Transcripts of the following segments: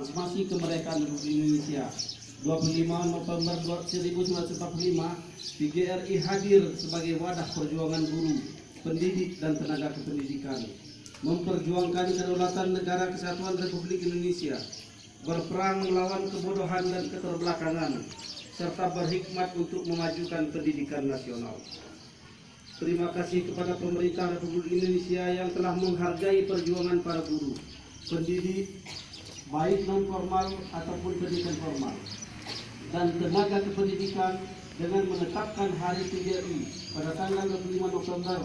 Proklamasi Kemerdekaan Republik Indonesia 25 November 1945, PGRI hadir sebagai wadah perjuangan guru, pendidik, dan tenaga kependidikan, memperjuangkan kedaulatan negara kesatuan Republik Indonesia, berperang melawan kebodohan dan keterbelakangan, serta berhikmat untuk memajukan pendidikan nasional. Terima kasih kepada pemerintah Republik Indonesia yang telah menghargai perjuangan para guru, pendidik, baik non formal ataupun pendidikan formal, dan tenaga kependidikan dengan menetapkan Hari PGRI pada tanggal 25 November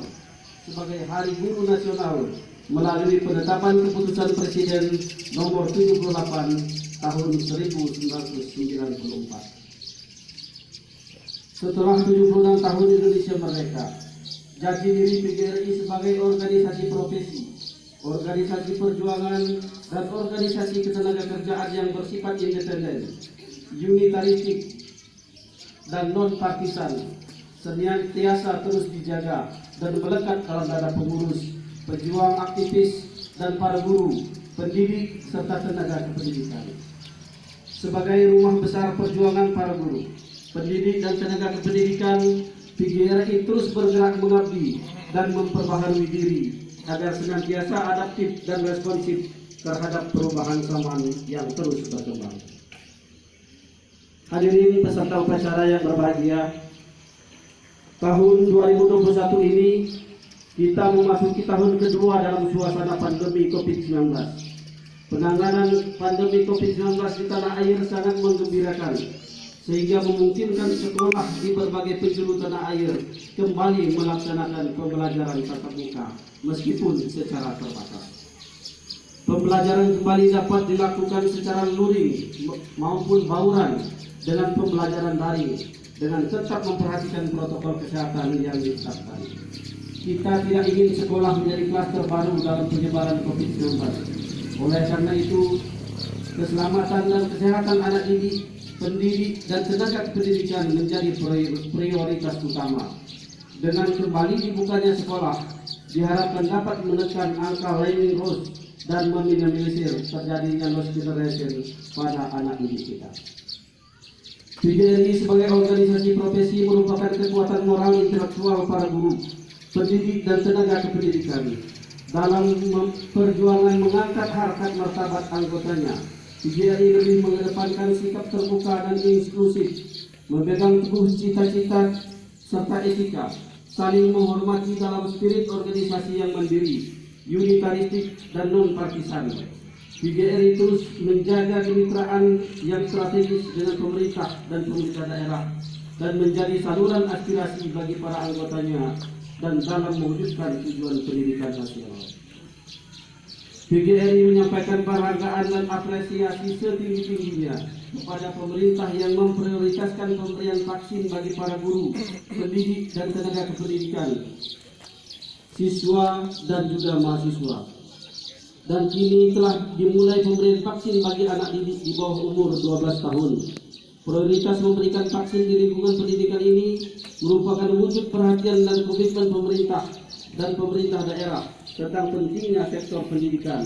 sebagai Hari Guru Nasional melalui penetapan keputusan Presiden nomor 78 tahun 1994. Setelah 76 tahun Indonesia merdeka, jati diri PGRI sebagai organisasi profesi, organisasi perjuangan, dan organisasi ketenagakerjaan yang bersifat independen, unitaristik, dan non-partisan senantiasa terus dijaga dan melekat dalam dada pengurus, pejuang aktivis, dan para guru, pendidik, serta tenaga kependidikan. Sebagai rumah besar perjuangan para guru, pendidik, dan tenaga kependidikan, PGRI terus bergerak mengabdi dan memperbaharui diri agar senantiasa adaptif dan responsif terhadap perubahan zaman yang terus berkembang. Hadirin peserta upacara yang berbahagia, tahun 2021 ini kita memasuki tahun kedua dalam suasana pandemi COVID-19. Penanganan pandemi COVID-19 di tanah air sangat menggembirakan, sehingga memungkinkan sekolah di berbagai penjuru tanah air kembali melaksanakan pembelajaran tatap muka meskipun secara terbatas. Pembelajaran kembali dapat dilakukan secara luring maupun bauran dengan pembelajaran daring dengan tetap memperhatikan protokol kesehatan yang ditetapkan. Kita tidak ingin sekolah menjadi klaster baru dalam penyebaran COVID-19. Oleh karena itu, keselamatan dan kesehatan anak didik, pendidik, dan tenaga kependidikan menjadi prioritas utama. Dengan kembali dibukanya sekolah, diharapkan dapat menekan angka learning loss dan meminimalisir terjadinya lost generation pada anak didik kita. PGRI sebagai organisasi profesi merupakan kekuatan moral intelektual para guru, pendidik, dan tenaga kependidikan dalam perjuangan mengangkat harkat martabat anggotanya. PGRI lebih mengedepankan sikap terbuka dan inklusif, memegang teguh cita-cita serta etika, saling menghormati dalam spirit organisasi yang mandiri, unitaristik, dan non-partisan. PGRI terus menjaga kemitraan yang strategis dengan pemerintah dan pemerintah daerah dan menjadi saluran aspirasi bagi para anggotanya dan dalam mewujudkan tujuan pendidikan nasional. PGRI menyampaikan penghargaan dan apresiasi setinggi-tingginya kepada pemerintah yang memprioritaskan pemberian vaksin bagi para guru, pendidik, dan tenaga kependidikan, siswa, dan juga mahasiswa. Dan kini telah dimulai pemberian vaksin bagi anak didik di bawah umur 12 tahun. Prioritas memberikan vaksin di lingkungan pendidikan ini merupakan wujud perhatian dan komitmen pemerintah dan pemerintah daerah tentang pentingnya sektor pendidikan.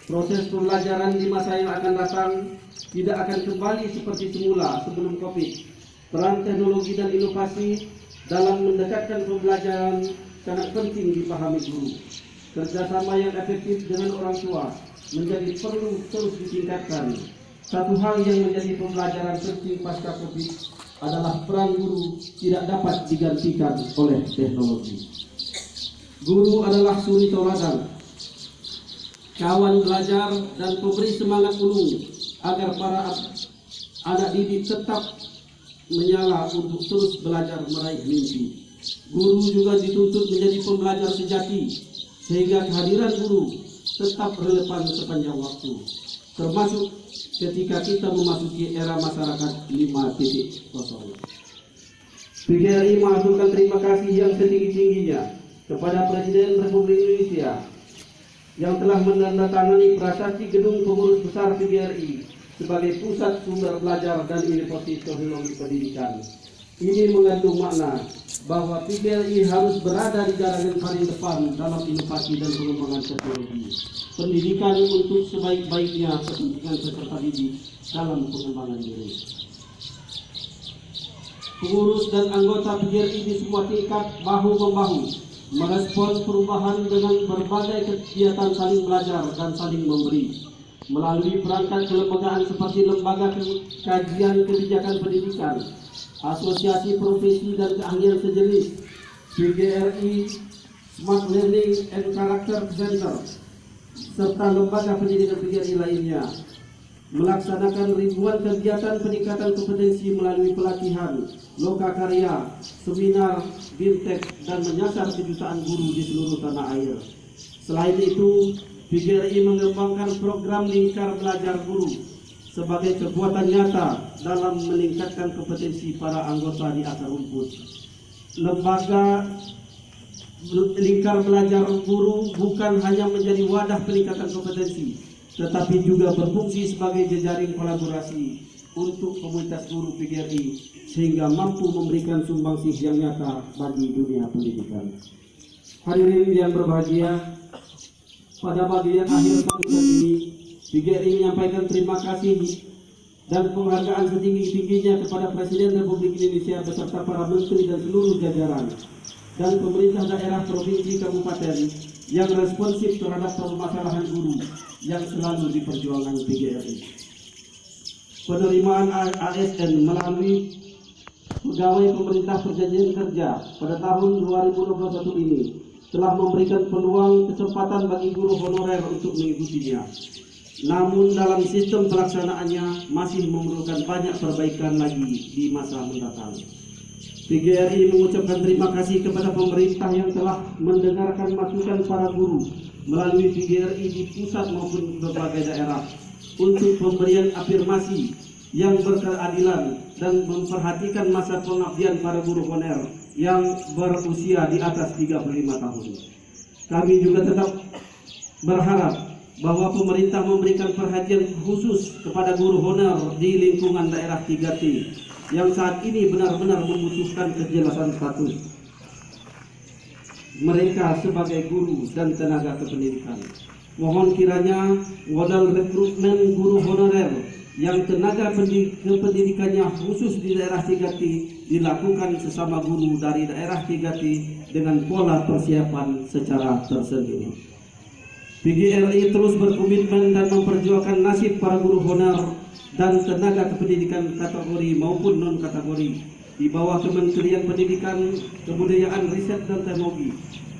Proses pembelajaran di masa yang akan datang tidak akan kembali seperti semula sebelum COVID. Peran teknologi dan inovasi dalam mendekatkan pembelajaran sangat penting dipahami guru. Kerjasama yang efektif dengan orang tua menjadi perlu terus ditingkatkan. Satu hal yang menjadi pembelajaran penting pasca COVID adalah peran guru tidak dapat digantikan oleh teknologi. Guru adalah suri tauladan, kawan belajar, dan pemberi semangat ulung agar para anak didik tetap menyala untuk terus belajar meraih mimpi. Guru juga dituntut menjadi pembelajar sejati, sehingga kehadiran guru tetap relevan sepanjang waktu, termasuk ketika kita memasuki era masyarakat 5.0. PGRI mengaturkan terima kasih yang setinggi-tingginya kepada Presiden Republik Indonesia yang telah menandatangani prasasti gedung pengurus besar PGRI sebagai pusat sumber belajar dan inovasi teknologi pendidikan. Ini mengandung makna bahwa PGRI harus berada di jalan paling depan dalam inovasi dan pengembangan teknologi. pendidikan untuk sebaik-baiknya kepentingan peserta didik dalam pengembangan diri. Pengurus dan anggota PGRI di semua tingkat bahu-membahu merespons perubahan dengan berbagai kegiatan saling belajar dan saling memberi melalui perangkat kelembagaan seperti Lembaga Kajian Kebijakan Pendidikan, Asosiasi Profesi dan Keahlian Sejenis, PGRI Smart Learning and Character Center, serta lembaga pendidikan PGRI lainnya, melaksanakan ribuan kegiatan peningkatan kompetensi melalui pelatihan, lokakarya, seminar, bintek, dan menyasar kejutaan guru di seluruh tanah air. Selain itu, PGRI mengembangkan program lingkar belajar guru sebagai kekuatan nyata dalam meningkatkan kompetensi para anggota di akar rumput. Lembaga lingkar belajar guru bukan hanya menjadi wadah peningkatan kompetensi, tetapi juga berfungsi sebagai jejaring kolaborasi untuk komunitas guru PGRI sehingga mampu memberikan sumbangsih yang nyata bagi dunia pendidikan. Hadirin yang berbahagia, pada bagian akhir sambutan ini, PGRI menyampaikan terima kasih dan penghargaan setinggi-tingginya kepada Presiden Republik Indonesia beserta para menteri dan seluruh jajaran dan pemerintah daerah provinsi kabupaten yang responsif terhadap permasalahan guru yang selalu diperjuangkan PGRI. Penerimaan ASN melalui pegawai pemerintah perjanjian kerja pada tahun 2021 ini telah memberikan peluang kesempatan bagi guru honorer untuk mengikutinya. Namun dalam sistem pelaksanaannya masih memerlukan banyak perbaikan lagi di masa mendatang. PGRI mengucapkan terima kasih kepada pemerintah yang telah mendengarkan masukan para guru melalui PGRI di pusat maupun berbagai daerah untuk pemberian afirmasi yang berkeadilan dan memperhatikan masa pengabdian para guru honorer yang berusia di atas 35 tahun. Kami juga tetap berharap bahwa pemerintah memberikan perhatian khusus kepada guru honorer di lingkungan daerah 3T yang saat ini benar-benar membutuhkan kejelasan status mereka sebagai guru dan tenaga kependidikan. Mohon kiranya modal rekrutmen guru honorer yang tenaga kependidikannya khusus di daerah 3T dilakukan sesama guru dari daerah 3T dengan pola persiapan secara tersendiri. PGRI terus berkomitmen dan memperjuangkan nasib para guru honorer dan tenaga kependidikan kategori maupun non-kategori di bawah Kementerian Pendidikan, Kebudayaan, Riset dan Teknologi,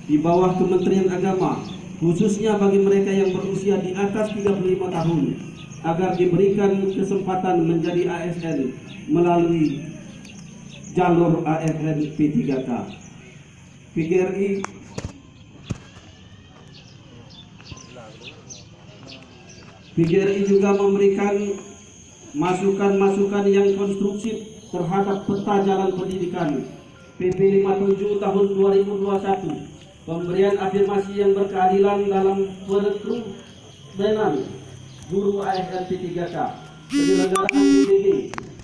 di bawah Kementerian Agama, khususnya bagi mereka yang berusia di atas 35 tahun, agar diberikan kesempatan menjadi ASN melalui jalur ASN P3K. PGRI juga memberikan masukan-masukan yang konstruktif terhadap peta jalan pendidikan PP 57 tahun 2021, pemberian afirmasi yang berkeadilan dalam perekrutenan guru ASN P3K, penyelenggaraan PDD,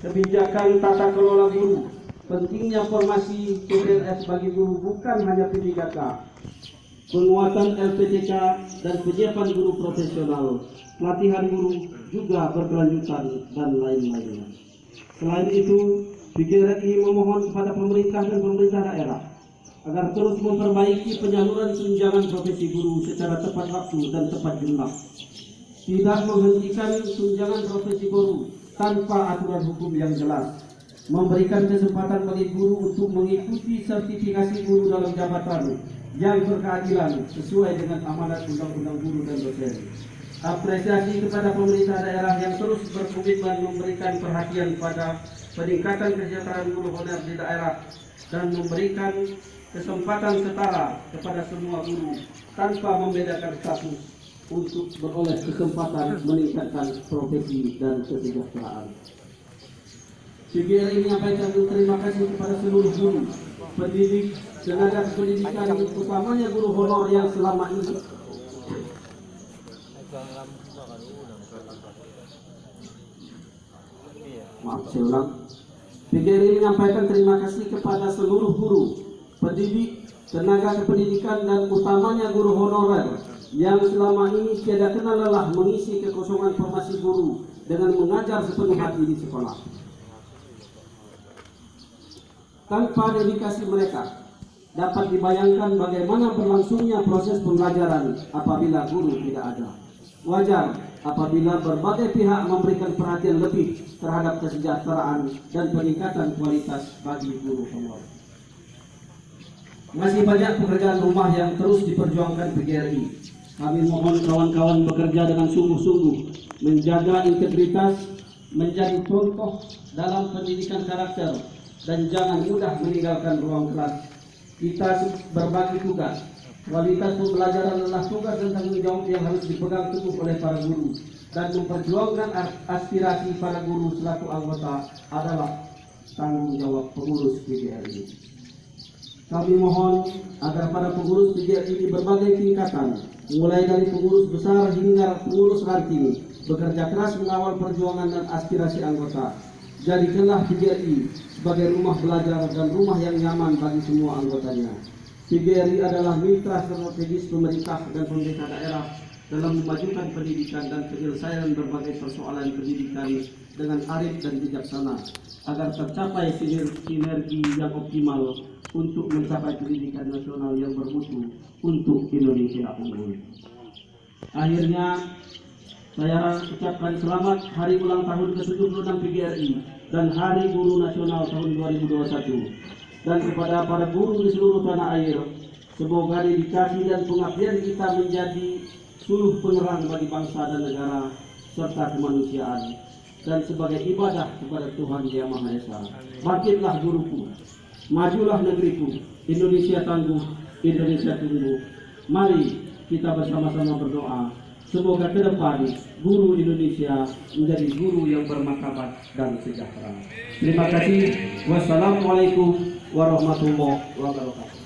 kebijakan tata kelola guru, pentingnya formasi PPLS bagi guru bukan hanya P3K, penguatan LPTK dan penyiapan guru profesional, pelatihan guru juga berkelanjutan dan lain-lainnya. Selain itu, PGRI memohon kepada pemerintah dan pemerintah daerah agar terus memperbaiki penyaluran tunjangan profesi guru secara tepat waktu dan tepat jumlah. Tidak menghentikan tunjangan profesi guru tanpa aturan hukum yang jelas. Memberikan kesempatan bagi guru untuk mengikuti sertifikasi guru dalam jabatan yang berkeadilan sesuai dengan amanat Undang-Undang Guru dan Dosen. Apresiasi kepada pemerintah daerah yang terus berkomitmen memberikan perhatian pada peningkatan kesejahteraan guru honorer di daerah dan memberikan kesempatan setara kepada semua guru tanpa membedakan status untuk beroleh kesempatan meningkatkan profesi dan kesejahteraan. PGRI menyampaikan terima kasih kepada seluruh guru, pendidik, tenaga pendidikan, utamanya guru honorer yang selama ini PGRI menyampaikan terima kasih kepada seluruh guru, pendidik, tenaga kependidikan dan utamanya guru honorer yang selama ini tiada kenal lelah mengisi kekosongan formasi guru dengan mengajar sepenuh hati di sekolah. Tanpa dedikasi mereka, dapat dibayangkan bagaimana berlangsungnya proses pembelajaran apabila guru tidak ada. Wajar apabila berbagai pihak memberikan perhatian lebih terhadap kesejahteraan dan peningkatan kualitas bagi guru honorer. Masih banyak pekerjaan rumah yang terus diperjuangkan PGRI. Kami mohon kawan-kawan bekerja dengan sungguh-sungguh, menjaga integritas, menjadi contoh dalam pendidikan karakter, dan jangan mudah meninggalkan ruang kelas. Kita berbagi tugas. Kualitas pembelajaran adalah tugas dan tanggung jawab yang harus dipegang teguh oleh para guru, dan memperjuangkan aspirasi para guru selaku anggota adalah tanggung jawab pengurus PGRI. Kami mohon agar para pengurus PGRI di berbagai tingkatan, mulai dari pengurus besar hingga pengurus ranting, bekerja keras mengawal perjuangan dan aspirasi anggota. Jadikanlah PGRI sebagai rumah belajar dan rumah yang nyaman bagi semua anggotanya. PGRI adalah mitra strategis pemerintah dan pemerintah daerah dalam memajukan pendidikan dan penyelesaian berbagai persoalan pendidikan dengan arif dan bijaksana agar tercapai sinergi yang optimal untuk mencapai pendidikan nasional yang bermutu untuk Indonesia unggul. Akhirnya, saya ucapkan selamat Hari Ulang Tahun ke-76 PGRI dan Hari Guru Nasional tahun 2021. Dan kepada para guru di seluruh tanah air, semoga dedikasi dan pengabdian kita menjadi suluh penerang bagi bangsa dan negara serta kemanusiaan, dan sebagai ibadah kepada Tuhan Yang Maha Esa. Bangkitlah guruku, majulah negeriku, Indonesia tangguh, Indonesia tunggu. Mari kita bersama-sama berdoa. Semoga ke depan guru Indonesia menjadi guru yang bermartabat dan sejahtera. Terima kasih. Wassalamualaikum warahmatullahi wabarakatuh.